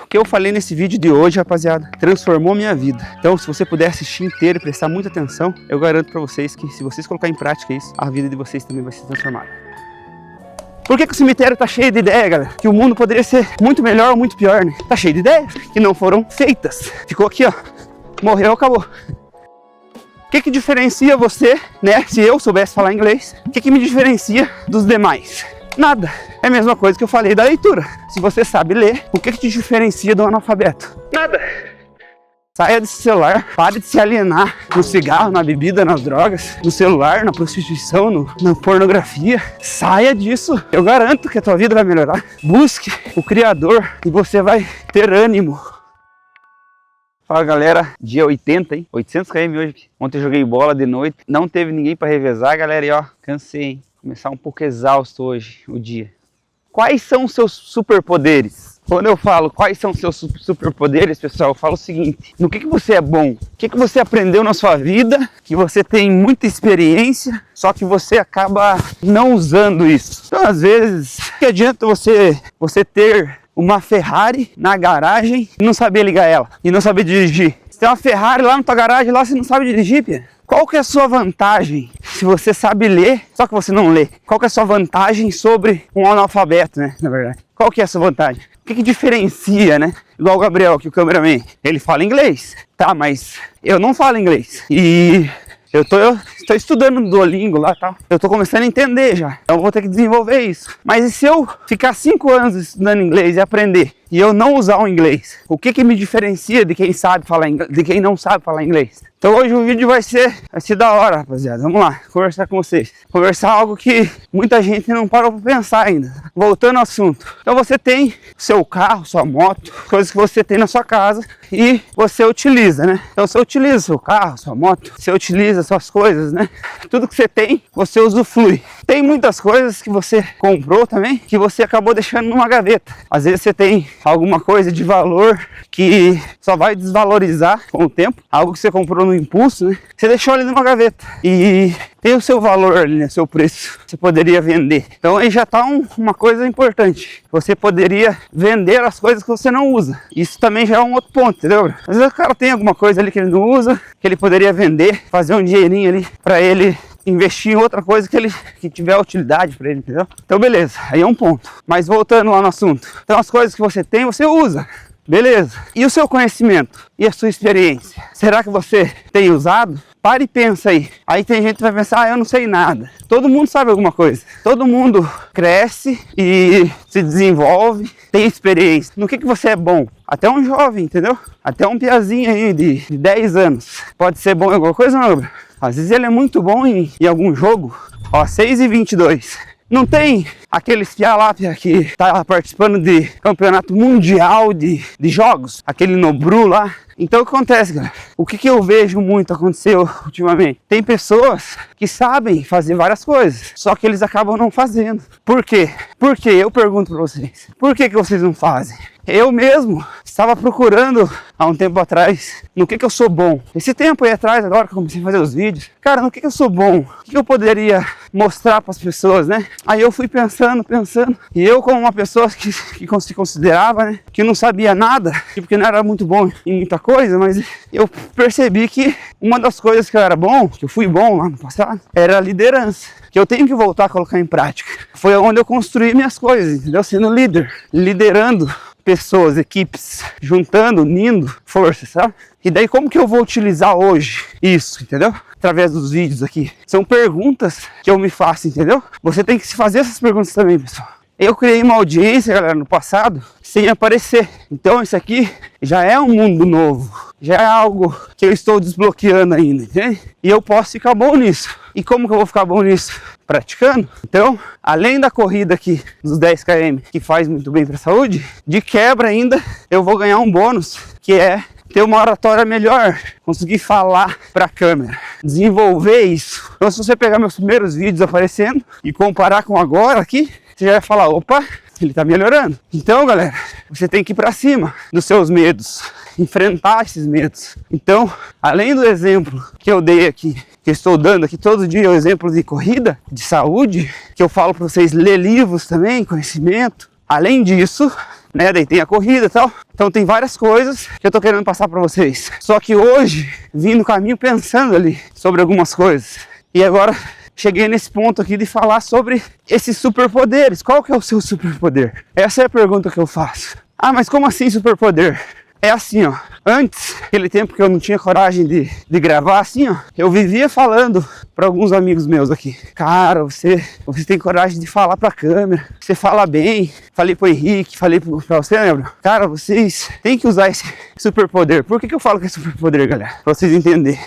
que eu falei nesse vídeo de hoje, rapaziada, transformou minha vida. Então, se você puder assistir inteiro e prestar muita atenção, eu garanto pra vocês que se vocês colocarem em prática isso, a vida de vocês também vai ser transformada. Por que o cemitério tá cheio de ideia, galera? Que o mundo poderia ser muito melhor ou muito pior, né? Tá cheio de ideias que não foram feitas. Ficou aqui, ó. Morreu, acabou. O que diferencia você, né? Se eu soubesse falar inglês, o que me diferencia dos demais? Nada. É a mesma coisa que eu falei da leitura. Se você sabe ler, o que te diferencia do analfabeto? Nada. Saia desse celular, pare de se alienar no cigarro, na bebida, nas drogas, no celular, na prostituição, na pornografia. Saia disso. Eu garanto que a tua vida vai melhorar. Busque o Criador e você vai ter ânimo. Fala galera, dia 80, hein? 800 km hoje. Ontem eu joguei bola de noite, não teve ninguém para revezar, galera, e ó, cansei, hein? Começar um pouco exausto hoje, o dia. Quais são os seus superpoderes? Quando eu falo quais são os seus superpoderes, pessoal, eu falo o seguinte: no que você é bom? O que você aprendeu na sua vida, que você tem muita experiência, só que você acaba não usando isso? Então, às vezes, que adianta você ter uma Ferrari na garagem e não saber ligar ela, e não saber dirigir? Você tem uma Ferrari lá na tua garagem, lá você não sabe dirigir, pia? Qual que é a sua vantagem se você sabe ler, só que você não lê? Qual que é a sua vantagem sobre um analfabeto, né, na verdade? Qual que é a sua vantagem? O que diferencia, né? Igual o Gabriel, aqui o cameraman, ele fala inglês, tá, mas eu não falo inglês. E eu tô estudando no Duolingo lá e tal. Eu tô começando a entender já. Então eu vou ter que desenvolver isso. Mas e se eu ficar 5 anos estudando inglês e aprender, e eu não usar o inglês? O que me diferencia de quem sabe falar inglês, de quem não sabe falar inglês? Então hoje o vídeo vai ser da hora, rapaziada. Vamos lá, conversar com vocês. Conversar algo que muita gente não parou pra pensar ainda. Voltando ao assunto. Então você tem seu carro, sua moto, coisas que você tem na sua casa e você utiliza, né? Então você utiliza seu carro, sua moto, você utiliza suas coisas, né? Tudo que você tem, você usufrui. Tem muitas coisas que você comprou também, que você acabou deixando numa gaveta. Às vezes você tem alguma coisa de valor que só vai desvalorizar com o tempo. Algo que você comprou no impulso, né? Você deixou ali numa gaveta e tem o seu valor ali, né? Seu preço. Você poderia vender. Então aí já tá uma coisa importante. Você poderia vender as coisas que você não usa. Isso também já é um outro ponto, entendeu? Às vezes o cara tem alguma coisa ali que ele não usa, que ele poderia vender, fazer um dinheirinho ali para ele investir em outra coisa que tiver utilidade para ele, entendeu? Então beleza, aí é um ponto. Mas voltando lá no assunto. Então as coisas que você tem, você usa. Beleza. E o seu conhecimento? E a sua experiência? Será que você tem usado? Para e pensa aí. Aí tem gente que vai pensar, eu não sei nada. Todo mundo sabe alguma coisa. Todo mundo cresce e se desenvolve, tem experiência. No que você é bom? Até um jovem, entendeu? Até um piazinho aí de 10 anos. Pode ser bom em alguma coisa, não? Às vezes ele é muito bom em algum jogo. Ó, 6:22. Não tem aqueles piá lá que tá participando de campeonato mundial de jogos, aquele Nobru lá. Então o que acontece, galera? O que eu vejo muito acontecer ultimamente? Tem pessoas que sabem fazer várias coisas, só que eles acabam não fazendo. Por quê? Porque eu pergunto pra vocês, por que vocês não fazem? Eu mesmo estava procurando há um tempo atrás no que eu sou bom. Esse tempo aí atrás, agora que eu comecei a fazer os vídeos, cara, no que eu sou bom? O que eu poderia mostrar para as pessoas, né? Aí eu fui pensando, e eu como uma pessoa que se considerava, né, que não sabia nada, porque não era muito bom em muita coisa, mas eu percebi que uma das coisas que eu era bom, que eu fui bom lá no passado, era a liderança, que eu tenho que voltar a colocar em prática. Foi onde eu construí minhas coisas, entendeu? Sendo líder, liderando pessoas, equipes, juntando, unindo forças, sabe? E daí como que eu vou utilizar hoje isso, entendeu? Através dos vídeos aqui. São perguntas que eu me faço, entendeu? Você tem que se fazer essas perguntas também, pessoal. Eu criei uma audiência, galera, no passado, sem aparecer. Então isso aqui já é um mundo novo. Já é algo que eu estou desbloqueando ainda, entende? E eu posso ficar bom nisso. E como que eu vou ficar bom nisso? Praticando. Então, além da corrida aqui dos 10 km, que faz muito bem para a saúde, de quebra ainda, eu vou ganhar um bônus, que é ter uma oratória melhor, conseguir falar para a câmera, desenvolver isso. Então, se você pegar meus primeiros vídeos aparecendo e comparar com agora aqui, você já vai falar, opa, ele tá melhorando. Então, galera, você tem que ir para cima dos seus medos, enfrentar esses medos. Então, além do exemplo que eu dei aqui, que eu estou dando aqui todo dia, o exemplo de corrida, de saúde, que eu falo para vocês ler livros também, conhecimento. Além disso, né? Daí tem a corrida e tal. Então tem várias coisas que eu tô querendo passar pra vocês. Só que hoje, vim no caminho pensando ali sobre algumas coisas. E agora cheguei nesse ponto aqui de falar sobre esses superpoderes. Qual que é o seu superpoder? Essa é a pergunta que eu faço. Ah, mas como assim superpoder? É assim, ó. Antes, aquele tempo que eu não tinha coragem de gravar, assim, ó, eu vivia falando para alguns amigos meus aqui. Cara, você tem coragem de falar pra câmera, você fala bem. Falei pro Henrique, falei pra você, lembra? Cara, vocês têm que usar esse superpoder. Por que eu falo que é superpoder, galera? Pra vocês entenderem.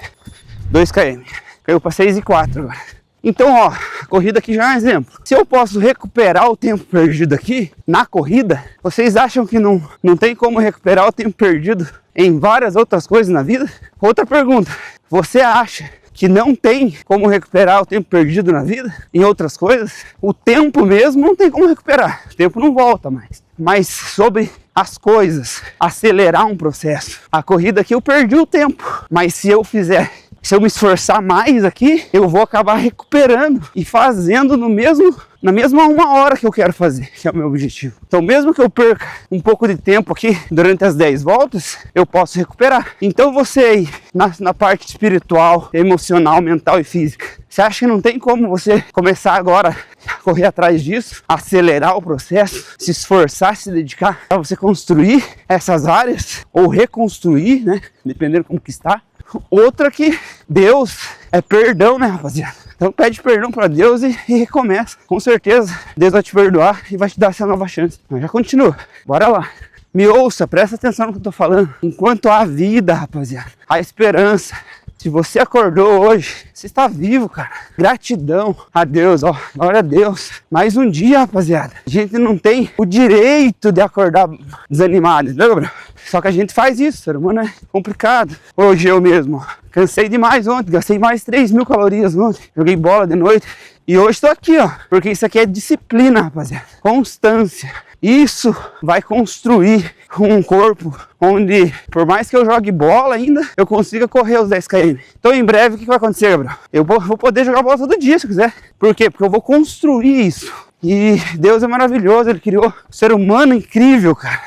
2 km. Caiu pra 6,4 agora. Então, ó, a corrida aqui já é um exemplo. Se eu posso recuperar o tempo perdido aqui, na corrida, vocês acham que não tem como recuperar o tempo perdido em várias outras coisas na vida? Outra pergunta, você acha que não tem como recuperar o tempo perdido na vida, em outras coisas? O tempo mesmo não tem como recuperar, o tempo não volta mais. Mas sobre as coisas, acelerar um processo. A corrida aqui eu perdi o tempo, mas se eu me esforçar mais aqui, eu vou acabar recuperando e fazendo na mesma 1 hora que eu quero fazer, que é o meu objetivo. Então, mesmo que eu perca um pouco de tempo aqui durante as 10 voltas, eu posso recuperar. Então, você aí, na parte espiritual, emocional, mental e física, você acha que não tem como você começar agora a correr atrás disso, acelerar o processo, se esforçar, se dedicar para você construir essas áreas ou reconstruir, né? Dependendo como que está. Outra que Deus é perdão, né, rapaziada? Então pede perdão para Deus e recomeça. Com certeza Deus vai te perdoar e vai te dar essa nova chance. Mas já continua. Bora lá. Me ouça, presta atenção no que eu tô falando. Enquanto há vida, rapaziada, há esperança. Se você acordou hoje, você está vivo, cara. Gratidão a Deus, ó. Glória a Deus. Mais um dia, rapaziada. A gente não tem o direito de acordar desanimado, lembra? Só que a gente faz isso, ser humano é complicado. Hoje eu mesmo, ó, cansei demais ontem, gastei mais 3.000 calorias ontem. Joguei bola de noite. E hoje estou aqui, ó. Porque isso aqui é disciplina, rapaziada. Constância. Isso vai construir um corpo onde, por mais que eu jogue bola ainda, eu consiga correr os 10 km. Então, em breve, o que vai acontecer, Gabriel? Eu vou poder jogar bola todo dia, se quiser. Por quê? Porque eu vou construir isso. E Deus é maravilhoso, Ele criou um ser humano incrível, cara.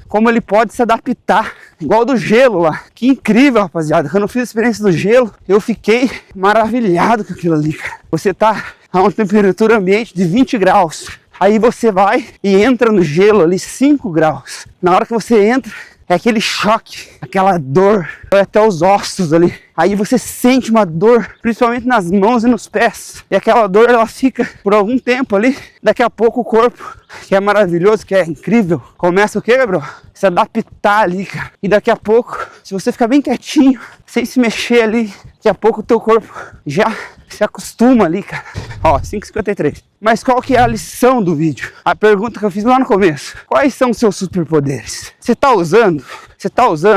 Como ele pode se adaptar, igual do gelo lá. Que incrível, rapaziada. Quando eu fiz a experiência do gelo, eu fiquei maravilhado com aquilo ali, cara. Você tá a uma temperatura ambiente de 20 graus. Aí você vai e entra no gelo ali, 5 graus. Na hora que você entra, é aquele choque, aquela dor, até os ossos ali. Aí você sente uma dor, principalmente nas mãos e nos pés. E aquela dor, ela fica por algum tempo ali. Daqui a pouco o corpo, que é maravilhoso, que é incrível, começa o quê, Gabriel? Se adaptar ali, cara. E daqui a pouco, se você ficar bem quietinho, sem se mexer ali, daqui a pouco o teu corpo já se acostuma ali, cara. Ó, 5,53. Mas qual que é a lição do vídeo? A pergunta que eu fiz lá no começo. Quais são os seus superpoderes? Você tá usando?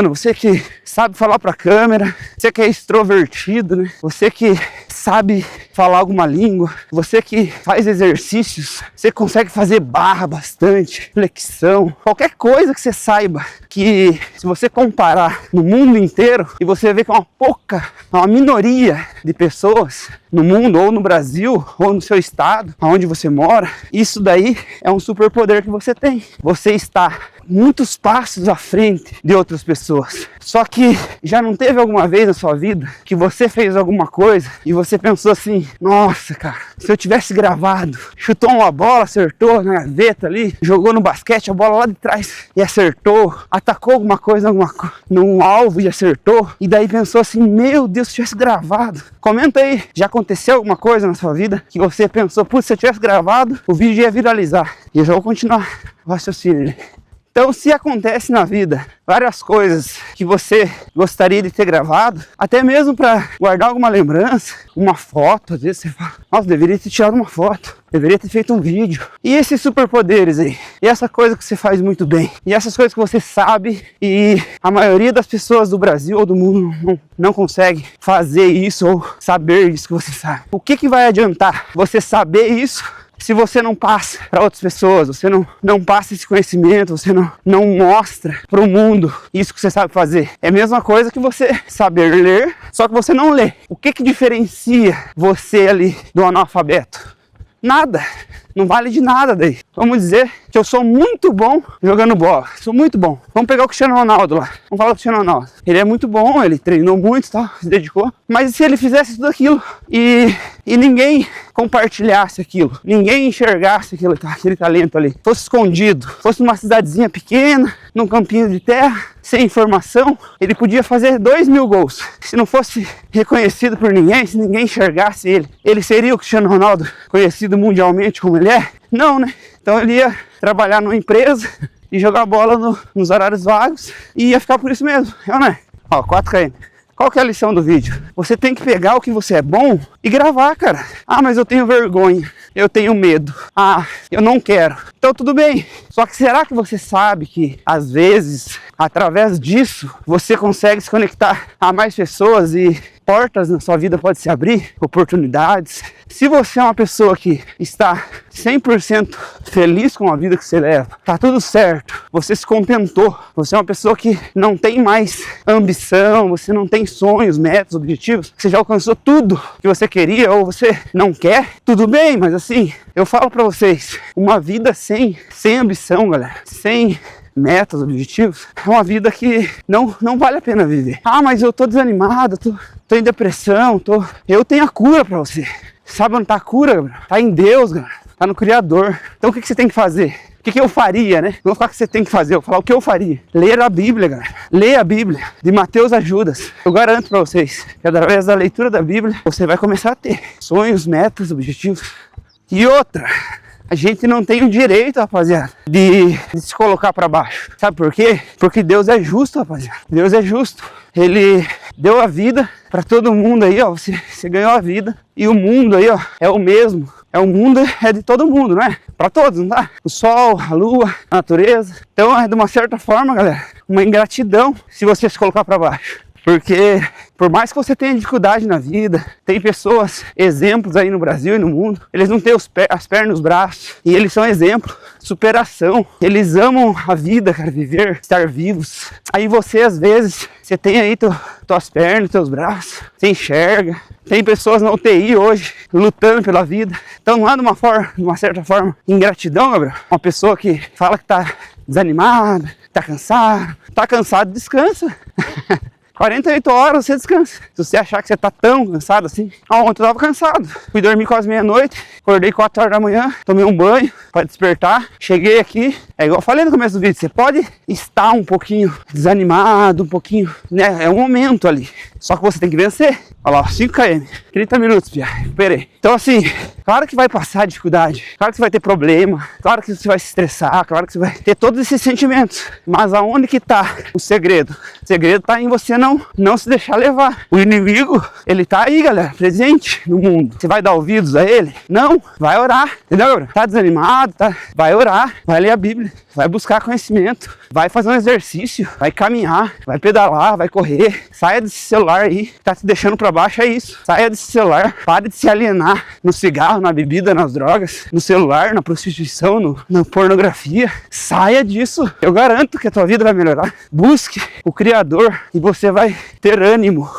Você que sabe falar pra câmera, você que é extrovertido, né? Você que sabe falar alguma língua, você que faz exercícios, você consegue fazer barra bastante, flexão, qualquer coisa que você saiba, que se você comparar no mundo inteiro e você vê que é uma minoria de pessoas no mundo, ou no Brasil, ou no seu estado, onde você mora, isso daí é um superpoder que você tem. Você está muitos passos à frente de outras pessoas. Só que já não teve alguma vez na sua vida que você fez alguma coisa e você pensou assim, nossa, cara, se eu tivesse gravado, chutou uma bola, acertou na gaveta ali, jogou no basquete, a bola lá de trás e acertou, atacou alguma coisa num alvo e acertou, e daí pensou assim, meu Deus, se eu tivesse gravado. Comenta aí, já aconteceu alguma coisa na sua vida que você pensou, putz, se eu tivesse gravado, o vídeo ia viralizar. E eu já vou continuar o raciocínio. Então, se acontece na vida várias coisas que você gostaria de ter gravado, até mesmo para guardar alguma lembrança, uma foto, às vezes você fala, nossa, deveria ter tirado uma foto, deveria ter feito um vídeo. E esses superpoderes aí, e essa coisa que você faz muito bem, e essas coisas que você sabe, e a maioria das pessoas do Brasil ou do mundo não consegue fazer isso ou saber isso que você sabe. O que vai adiantar você saber isso se você não passa para outras pessoas, você não passa esse conhecimento, você não mostra para o mundo isso que você sabe fazer? É a mesma coisa que você saber ler, só que você não lê. O que diferencia você ali do analfabeto? Nada. não vale de nada daí. Vamos dizer que eu sou muito bom jogando bola, sou muito bom. Vamos pegar o Cristiano Ronaldo lá, vamos falar do Cristiano Ronaldo. Ele é muito bom, ele treinou muito e tal, se dedicou. Mas se ele fizesse tudo aquilo e ninguém compartilhasse aquilo, ninguém enxergasse aquele talento ali, fosse escondido, fosse numa cidadezinha pequena, num campinho de terra, sem informação, ele podia fazer 2.000 gols. Se não fosse reconhecido por ninguém, se ninguém enxergasse ele seria o Cristiano Ronaldo conhecido mundialmente como ele é? Não, né? Então ele ia trabalhar numa empresa e jogar bola nos horários vagos e ia ficar por isso mesmo, não é? Ó, 4 km. Qual que é a lição do vídeo? Você tem que pegar o que você é bom e gravar, cara. Ah, mas eu tenho vergonha, eu tenho medo, ah, eu não quero. Então tudo bem, só que será que você sabe que às vezes, através disso, você consegue se conectar a mais pessoas e portas na sua vida podem se abrir, oportunidades? Se você é uma pessoa que está 100% feliz com a vida que você leva, tá tudo certo, você se contentou, você é uma pessoa que não tem mais ambição, você não tem sonhos, metas, objetivos, você já alcançou tudo que você queria ou você não quer, tudo bem, mas assim, eu falo pra vocês, uma vida sem ambição, galera, sem metas, objetivos, é uma vida que não vale a pena viver. Ah, mas eu tô desanimado, tô em depressão, eu tenho a cura pra você. Sabe onde tá a cura, galera? Tá em Deus, galera. Tá no Criador. Então o que você tem que fazer? O que eu faria, né? Não vou falar o que você tem que fazer, eu vou falar o que eu faria. Ler a Bíblia, galera. Leia a Bíblia, de Mateus a Judas. Eu garanto pra vocês que através da leitura da Bíblia, você vai começar a ter sonhos, metas, objetivos. E outra, a gente não tem o direito, rapaziada, de se colocar pra baixo. Sabe por quê? Porque Deus é justo, rapaziada. Deus é justo. Ele deu a vida pra todo mundo aí, ó. Você ganhou a vida. E o mundo aí, ó, é o mesmo. O mundo é de todo mundo, não é? Pra todos, não tá? O sol, a lua, a natureza. Então é de uma certa forma, galera, uma ingratidão se você se colocar pra baixo. Porque por mais que você tenha dificuldade na vida, tem pessoas, exemplos aí no Brasil e no mundo, eles não têm as pernas nos braços e eles são exemplo, superação, eles amam a vida, cara, viver, estar vivos. Aí você às vezes, você tem aí tuas pernas, teus braços, você enxerga. Tem pessoas na UTI hoje lutando pela vida. Então não há de uma certa forma, ingratidão, Gabriel. Uma pessoa que fala que tá desanimada, tá cansado, descansa. 48 horas você descansa. Se você achar que você tá tão cansado assim. Ontem eu tava cansado. Fui dormir quase meia-noite. Acordei 4 horas da manhã. Tomei um banho para despertar. Cheguei aqui. É igual eu falei no começo do vídeo. Você pode estar um pouquinho desanimado, um pouquinho, né? É um momento ali. Só que você tem que vencer. Olha lá, 5 km. 30 minutos, Pia. Recuperei. Então assim, claro que vai passar dificuldade. Claro que você vai ter problema. Claro que você vai se estressar. Claro que você vai ter todos esses sentimentos. Mas aonde que tá o segredo? O segredo tá em você não se deixar levar. O inimigo, ele tá aí, galera, presente no mundo. Você vai dar ouvidos a ele? Não, vai orar, entendeu, galera? Tá desanimado, vai orar, vai ler a Bíblia, vai buscar conhecimento, vai fazer um exercício, vai caminhar, vai pedalar, vai correr. Saia desse celular aí, que tá te deixando pra baixo, é isso. Saia desse celular, pare de se alienar no cigarro, na bebida, nas drogas, no celular, na prostituição, na pornografia. Saia disso. Eu garanto que a tua vida vai melhorar. Busque o Criador e você vai ter ânimo.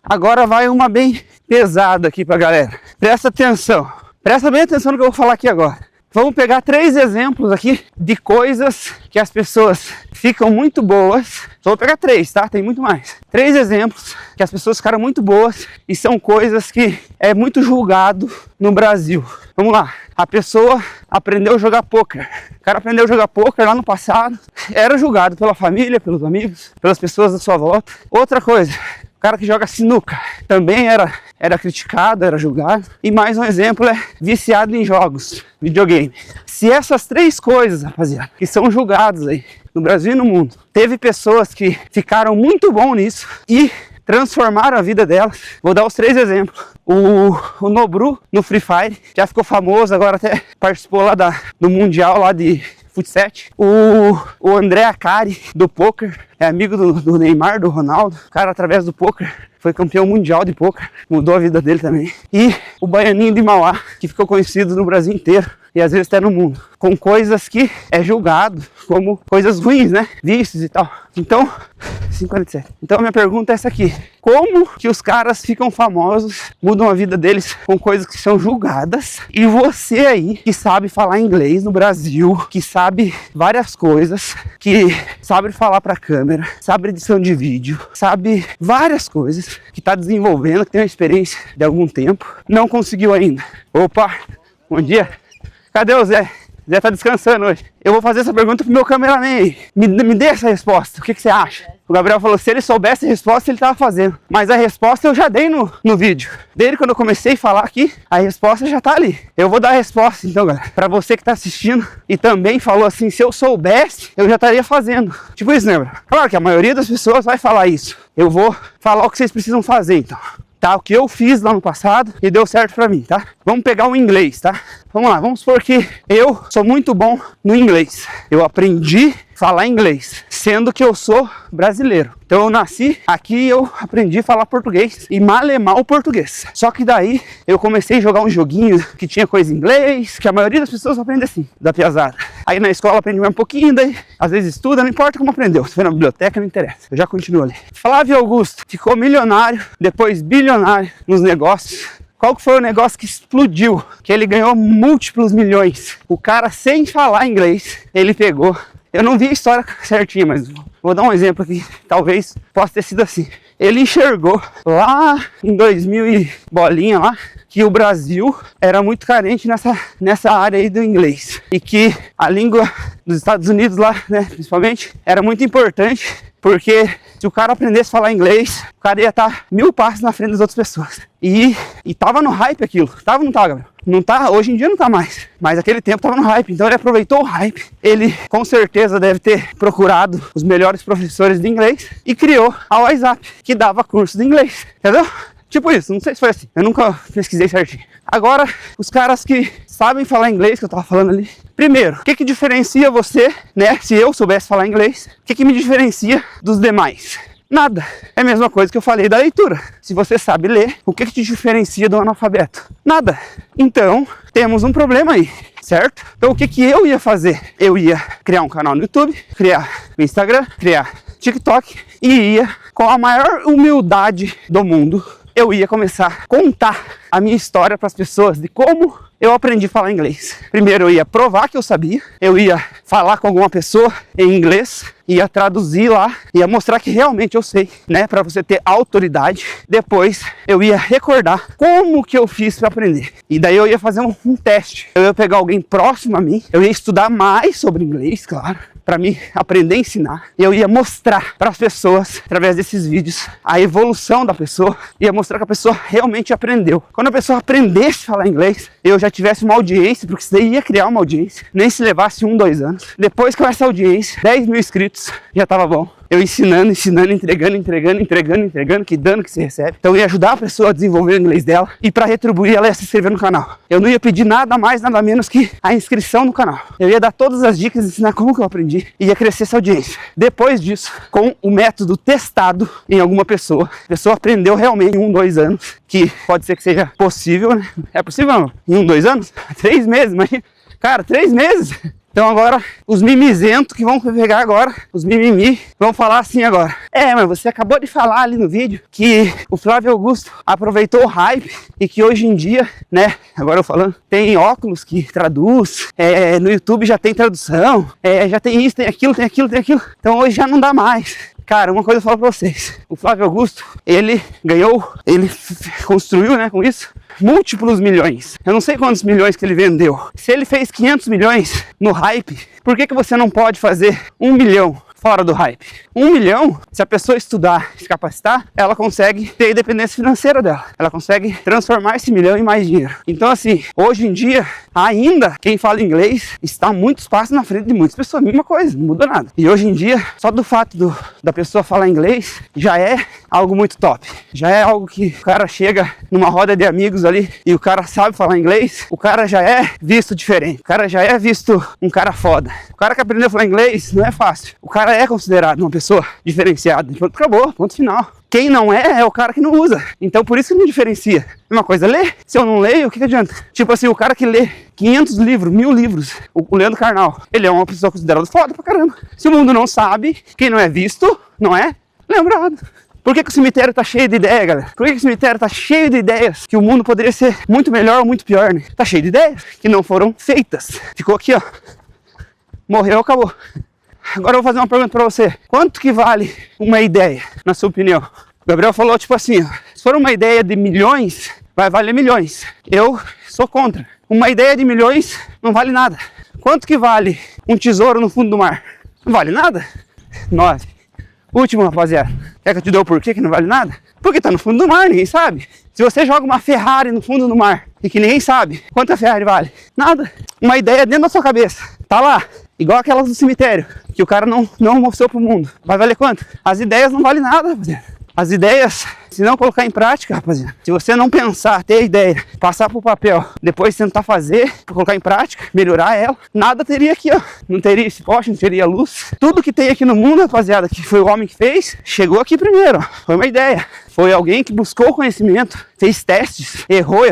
Agora vai uma bem pesada aqui pra galera. Presta atenção. Presta bem atenção no que eu vou falar aqui agora. Vamos pegar 3 exemplos aqui de coisas que as pessoas ficam muito boas. Só vou pegar 3, tá? Tem muito mais. 3 exemplos que as pessoas ficaram muito boas e são coisas que é muito julgado no Brasil. Vamos lá. A pessoa aprendeu a jogar pôquer. O cara aprendeu a jogar pôquer lá no passado. Era julgado pela família, pelos amigos, pelas pessoas da sua volta. Outra coisa. O cara que joga sinuca também era criticado, era julgado. E mais um exemplo é viciado em jogos, videogame. Se essas 3 coisas, rapaziada, que são julgadas aí no Brasil e no mundo, teve pessoas que ficaram muito bom nisso e transformaram a vida delas. Vou dar os 3 exemplos. O Nobru no Free Fire já ficou famoso, agora até participou lá do Mundial lá de Futset. O André Akari do poker, é amigo do Neymar, do Ronaldo. O cara, através do poker, foi campeão mundial de poker, mudou a vida dele também. E o Baianinho de Mauá, que ficou conhecido no Brasil inteiro e às vezes até no mundo, com coisas que é julgado como coisas ruins, né? Vícios e tal. Então, 5h47. Então a minha pergunta é essa aqui. Como que os caras ficam famosos, mudam a vida deles com coisas que são julgadas, e você aí, que sabe falar inglês no Brasil, que sabe várias coisas, que sabe falar pra câmera, sabe edição de vídeo, sabe várias coisas, que tá desenvolvendo, que tem uma experiência de algum tempo, não conseguiu ainda? Opa, bom dia. Cadê o Zé? Zé tá descansando hoje. Eu vou fazer essa pergunta pro meu cameraman aí. Me dê essa resposta. O que você acha? O Gabriel falou, se ele soubesse a resposta, ele tava fazendo. Mas a resposta eu já dei no vídeo. Desde quando eu comecei a falar aqui, a resposta já tá ali. Eu vou dar a resposta, então, galera. Pra você que tá assistindo e também falou assim, se eu soubesse, eu já estaria fazendo. Tipo isso, lembra? Claro que a maioria das pessoas vai falar isso. Eu vou falar o que vocês precisam fazer, então. Tá, o que eu fiz lá no passado e deu certo pra mim, tá? Vamos pegar o inglês, tá? Vamos lá, vamos supor que eu sou muito bom no inglês. Eu aprendi a falar inglês, sendo que eu sou brasileiro. Então eu nasci aqui e eu aprendi a falar português e malemar o português. Só que daí eu comecei a jogar um joguinho que tinha coisa em inglês, que a maioria das pessoas aprende assim, da piazada. Aí na escola aprendi mais um pouquinho, daí às vezes estuda, não importa como aprendeu. Se foi na biblioteca, não interessa. Eu já continuo ali. Flávio Augusto ficou milionário, depois bilionário nos negócios. Qual que foi o negócio que explodiu? Que ele ganhou múltiplos milhões. O cara, sem falar inglês, ele pegou. Eu não vi a história certinha, mas vou dar um exemplo aqui. Talvez possa ter sido assim. Ele enxergou lá em 2000 e bolinha lá, que o Brasil era muito carente nessa área aí do inglês. E que a língua dos Estados Unidos lá, né, principalmente, era muito importante. Porque se o cara aprendesse a falar inglês, o cara ia estar 1000 passos na frente das outras pessoas. E tava no hype aquilo. Tava ou não tava, Gabriel? Não tá, hoje em dia não tá mais. Mas aquele tempo tava no hype. Então ele aproveitou o hype. Ele com certeza deve ter procurado os melhores professores de inglês e criou a WhatsApp, que dava curso de inglês. Entendeu? Tipo isso, não sei se foi assim. Eu nunca pesquisei certinho. Agora, os caras que sabem falar inglês, que eu tava falando ali. Primeiro, o que diferencia você, né? Se eu soubesse falar inglês, o que me diferencia dos demais? Nada. É a mesma coisa que eu falei da leitura. Se você sabe ler, o que te diferencia do analfabeto? Nada. Então, temos um problema aí, certo? Então, o que eu ia fazer? Eu ia criar um canal no YouTube, criar o Instagram, criar TikTok e ia, com a maior humildade do mundo, eu ia começar a contar a minha história para as pessoas de como eu aprendi a falar inglês. Primeiro eu ia provar que eu sabia, eu ia falar com alguma pessoa em inglês, ia traduzir lá, ia mostrar que realmente eu sei, né, para você ter autoridade. Depois eu ia recordar como que eu fiz para aprender. E daí eu ia fazer um teste. Eu ia pegar alguém próximo a mim, eu ia estudar mais sobre inglês, claro, para mim aprender a ensinar. E eu ia mostrar para as pessoas, através desses vídeos, a evolução da pessoa, ia mostrar que a pessoa realmente aprendeu. Quando a pessoa aprendesse a falar inglês, eu já tivesse uma audiência, porque isso daí ia criar uma audiência, nem se levasse 1, 2 anos. Depois com essa audiência, 10 mil inscritos, já tava bom. Eu ensinando, entregando, que dano que se recebe. Então eu ia ajudar a pessoa a desenvolver o inglês dela e para retribuir ela ia se inscrever no canal. Eu não ia pedir nada mais, nada menos que a inscrição no canal. Eu ia dar todas as dicas, ensinar como que eu aprendi e ia crescer essa audiência. Depois disso, com o método testado em alguma pessoa, a pessoa aprendeu realmente em 1, 2 anos, que pode ser que seja possível, né? É possível não? Em 1, 2 anos? 3 meses, imagina. Cara, 3 meses? Então agora, os mimizentos que vão pegar agora, os mimimi, vão falar assim agora. Mas você acabou de falar ali no vídeo que o Flávio Augusto aproveitou o hype e que hoje em dia, né, agora eu falando, tem óculos que traduz, no YouTube já tem tradução, já tem isso, tem aquilo. Então hoje já não dá mais. Cara, uma coisa eu falo pra vocês, o Flávio Augusto, ele construiu, né, com isso, múltiplos milhões. Eu não sei quantos milhões que ele vendeu. Se ele fez 500 milhões no hype, por que você não pode fazer 1 milhão fora do hype? 1 milhão, se a pessoa estudar, se capacitar, ela consegue ter a independência financeira dela. Ela consegue transformar esse milhão em mais dinheiro. Então assim, hoje em dia, ainda quem fala inglês está muitos passos na frente de muitas pessoas. Mesma coisa, não muda nada. E hoje em dia, só do fato da pessoa falar inglês, já é algo muito top. Já é algo que o cara chega numa roda de amigos ali e o cara sabe falar inglês, o cara já é visto diferente. O cara já é visto um cara foda. O cara que aprendeu a falar inglês não é fácil. O cara é considerado uma pessoa diferenciada. Pronto, acabou, ponto final. Quem não é o cara que não usa. Então por isso que não diferencia. Uma coisa é ler. Se eu não leio, o que adianta? Tipo assim, o cara que lê 500 livros, 1000 livros, o Leandro Carnal, ele é uma pessoa considerada foda pra caramba. Se o mundo não sabe, quem não é visto, não é lembrado. Por que o cemitério tá cheio de ideia, galera? Por que o cemitério tá cheio de ideias que o mundo poderia ser muito melhor ou muito pior, né? Tá cheio de ideias que não foram feitas. Ficou aqui, ó. Morreu, acabou. Agora eu vou fazer uma pergunta pra você. Quanto que vale uma ideia, na sua opinião? O Gabriel falou tipo assim, ó, se for uma ideia de milhões, vai valer milhões. Eu sou contra. Uma ideia de milhões não vale nada. Quanto que vale um tesouro no fundo do mar? Não vale nada? 9. Último, rapaziada. Quer que eu te dê o porquê que não vale nada? Porque tá no fundo do mar, ninguém sabe. Se você joga uma Ferrari no fundo do mar e que ninguém sabe quanto a Ferrari vale, nada. Uma ideia dentro da sua cabeça, tá lá, igual aquelas do cemitério, que o cara não mostrou pro mundo. Vai valer quanto? As ideias não valem nada, rapaziada. As ideias, se não colocar em prática, rapaziada, se você não pensar, ter ideia, passar pro papel, depois tentar fazer, colocar em prática, melhorar ela, nada teria aqui, ó. Não teria esse poste, não teria luz. Tudo que tem aqui no mundo, rapaziada, que foi o homem que fez, chegou aqui primeiro, ó. Foi uma ideia. Foi alguém que buscou conhecimento, fez testes, errou,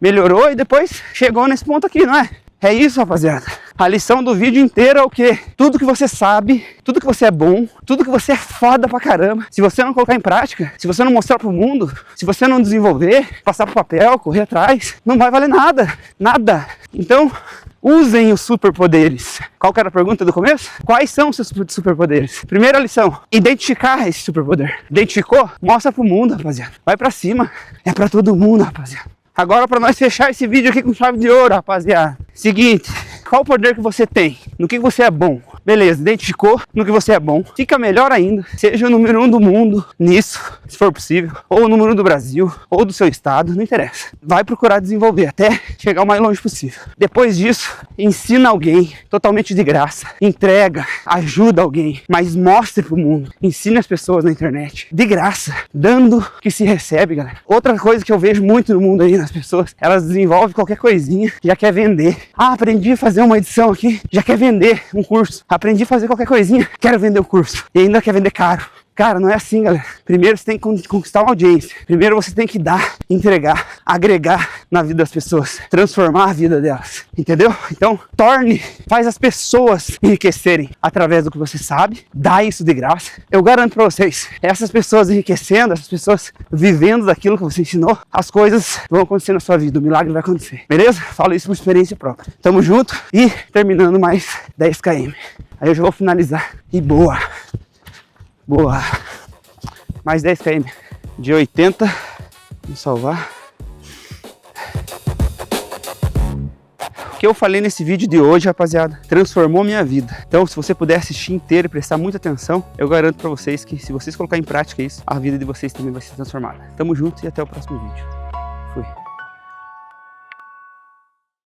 melhorou e depois chegou nesse ponto aqui, não é? É isso, rapaziada. A lição do vídeo inteiro é o quê? Tudo que você sabe, tudo que você é bom, tudo que você é foda pra caramba, se você não colocar em prática, se você não mostrar pro mundo, se você não desenvolver, passar pro papel, correr atrás, não vai valer nada. Nada. Então, usem os superpoderes. Qual que era a pergunta do começo? Quais são os seus superpoderes? Primeira lição, identificar esse superpoder. Identificou? Mostra pro mundo, rapaziada. Vai pra cima. É pra todo mundo, rapaziada. Agora, para nós fechar esse vídeo aqui com chave de ouro, rapaziada. Seguinte, qual o poder que você tem? No que você é bom? Beleza, identificou no que você é bom. Fica melhor ainda. Seja o número 1 do mundo nisso, se for possível. Ou o número 1 do Brasil, ou do seu estado, não interessa. Vai procurar desenvolver até chegar o mais longe possível. Depois disso, ensina alguém totalmente de graça. Entrega, ajuda alguém, mas mostre pro mundo. Ensine as pessoas na internet. De graça, dando que se recebe, galera. Outra coisa que eu vejo muito no mundo aí, as pessoas, elas desenvolvem qualquer coisinha, já quer vender. Ah, aprendi a fazer uma edição aqui, já quer vender um curso. Aprendi a fazer qualquer coisinha, quero vender o curso. E ainda quer vender caro. Cara, não é assim, galera. Primeiro você tem que conquistar uma audiência. Primeiro você tem que dar, entregar, agregar na vida das pessoas. Transformar a vida delas. Entendeu? Então, faz as pessoas enriquecerem através do que você sabe. Dá isso de graça. Eu garanto pra vocês, essas pessoas enriquecendo, essas pessoas vivendo daquilo que você ensinou, as coisas vão acontecer na sua vida. O milagre vai acontecer. Beleza? Falo isso por experiência própria. Tamo junto e terminando mais 10 km. Aí eu já vou finalizar. E boa! Boa! Mais 10 km. De 80. Vamos salvar. O que eu falei nesse vídeo de hoje, rapaziada, transformou minha vida. Então, se você puder assistir inteiro e prestar muita atenção, eu garanto pra vocês que se vocês colocarem em prática isso, a vida de vocês também vai ser transformada. Tamo junto e até o próximo vídeo.